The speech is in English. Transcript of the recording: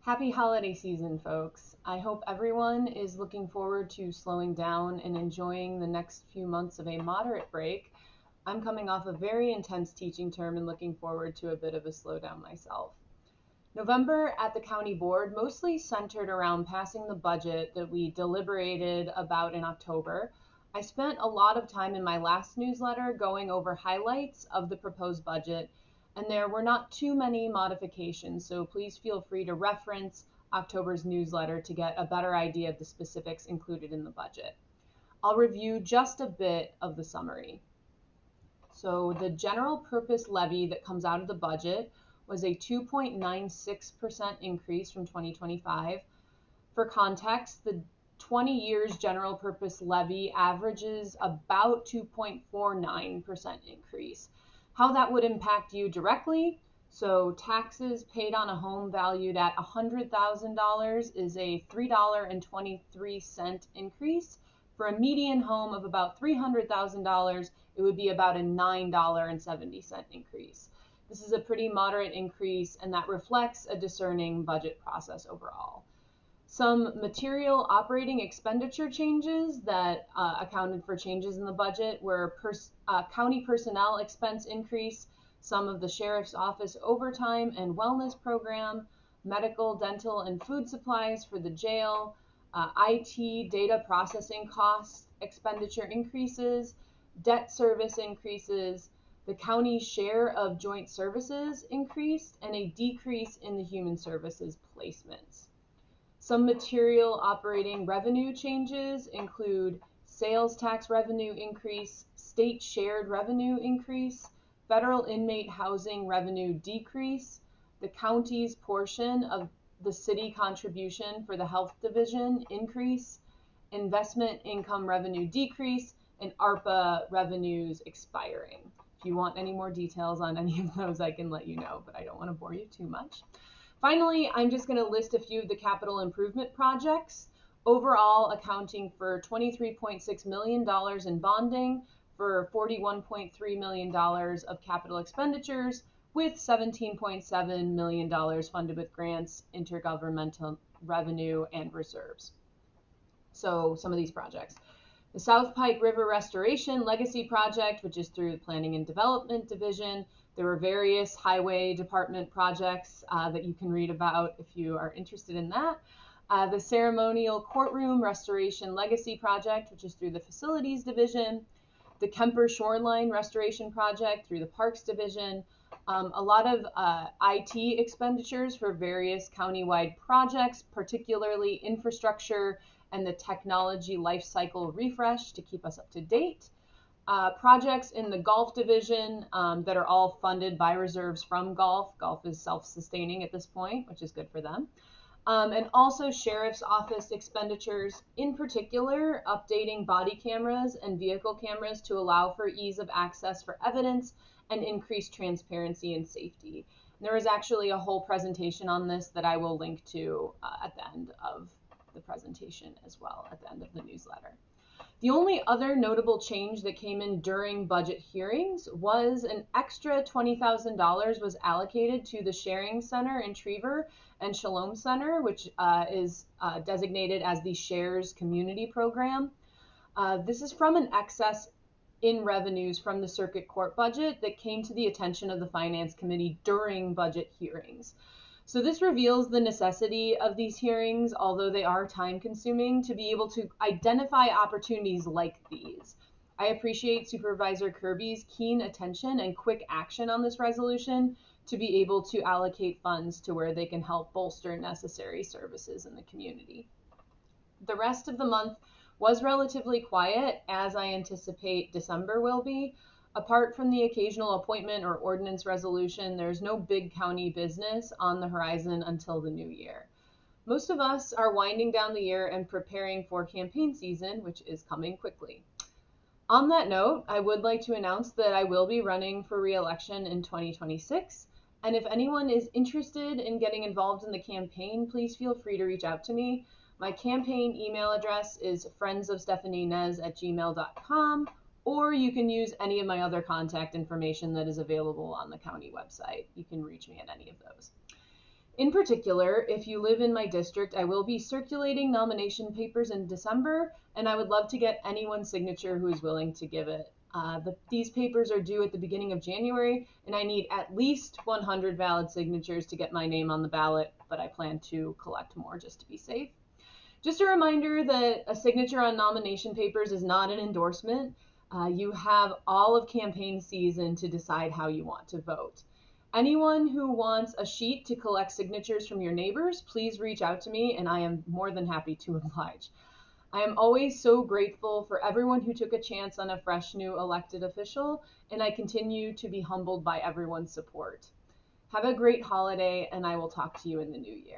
Happy holiday season, folks. I hope everyone is looking forward to slowing down and enjoying the next few months of a moderate break. I'm coming off a very intense teaching term and looking forward to a bit of a slowdown myself. November at the county board mostly centered around passing the budget that we deliberated about in October. I spent a lot of time in my last newsletter going over highlights of the proposed budget, and there were not too many modifications, so please feel free to reference October's newsletter to get a better idea of the specifics included in the budget. I'll review just a bit of the summary. So the general purpose levy that comes out of the budget was a 2.96% increase from 2025. For context, the 20 years general purpose levy averages about 2.49% increase. How that would impact you directly: so taxes paid on a home valued at $100,000 is a $3.23 increase. For a median home of about $300,000, it would be about a $9.70 increase. This is a pretty moderate increase, and that reflects a discerning budget process overall. Some material operating expenditure changes that accounted for changes in the budget were county personnel expense increase, some of the sheriff's office overtime and wellness program, medical, dental, and food supplies for the jail, IT data processing costs expenditure increases, debt service increases, the county's share of joint services increased, and a decrease in the human services placements. Some material operating revenue changes include sales tax revenue increase, state shared revenue increase, federal inmate housing revenue decrease, the county's portion of the city contribution for the health division increase, investment income revenue decrease, and ARPA revenues expiring. If you want any more details on any of those, I can let you know, but I don't want to bore you too much. Finally, I'm just going to list a few of the capital improvement projects, overall accounting for $23.6 million in bonding for $41.3 million of capital expenditures, with $17.7 million funded with grants, intergovernmental revenue, and reserves. So some of these projects: the South Pike River Restoration Legacy Project, which is through the Planning and Development Division. There were various highway department projects that you can read about if you are interested in that. The Ceremonial Courtroom Restoration Legacy Project, which is through the Facilities Division. The Kemper Shoreline Restoration Project through the Parks Division. A lot of IT expenditures for various countywide projects, particularly infrastructure and the technology lifecycle refresh to keep us up to date. Projects in the Golf Division that are all funded by reserves from Golf. Golf is self-sustaining at this point, which is good for them. And also Sheriff's Office expenditures, in particular updating body cameras and vehicle cameras to allow for ease of access for evidence and increased transparency and safety. And there is actually a whole presentation on this that I will link to at the end of the presentation as well, at the end of the newsletter. The only other notable change that came in during budget hearings was an extra $20,000 was allocated to the Sharing Center in Trevor and Shalom Center, which is designated as the Shares Community Program. This is from an excess in revenues from the circuit court budget that came to the attention of the Finance Committee during budget hearings. So this reveals the necessity of these hearings, although they are time consuming, to be able to identify opportunities like these. I appreciate Supervisor Kirby's keen attention and quick action on this resolution to be able to allocate funds to where they can help bolster necessary services in the community. The rest of the month was relatively quiet, as I anticipate December will be. Apart from the occasional appointment or ordinance resolution, there's no big county business on the horizon until the new year. Most of us are winding down the year and preparing for campaign season, which is coming quickly. On that note, I would like to announce that I will be running for re-election in 2026, and if anyone is interested in getting involved in the campaign, please feel free to reach out to me. My campaign email address is friendsofstephaninez@gmail.com, or you can use any of my other contact information that is available on the county website. You can reach me at any of those. In particular, if you live in my district, I will be circulating nomination papers in December, and I would love to get anyone's signature who is willing to give it. These papers are due at the beginning of January, and I need at least 100 valid signatures to get my name on the ballot, but I plan to collect more just to be safe. Just a reminder that a signature on nomination papers is not an endorsement. You have all of campaign season to decide how you want to vote. Anyone who wants a sheet to collect signatures from your neighbors, please reach out to me and I am more than happy to oblige. I am always so grateful for everyone who took a chance on a fresh new elected official, and I continue to be humbled by everyone's support. Have a great holiday, and I will talk to you in the new year.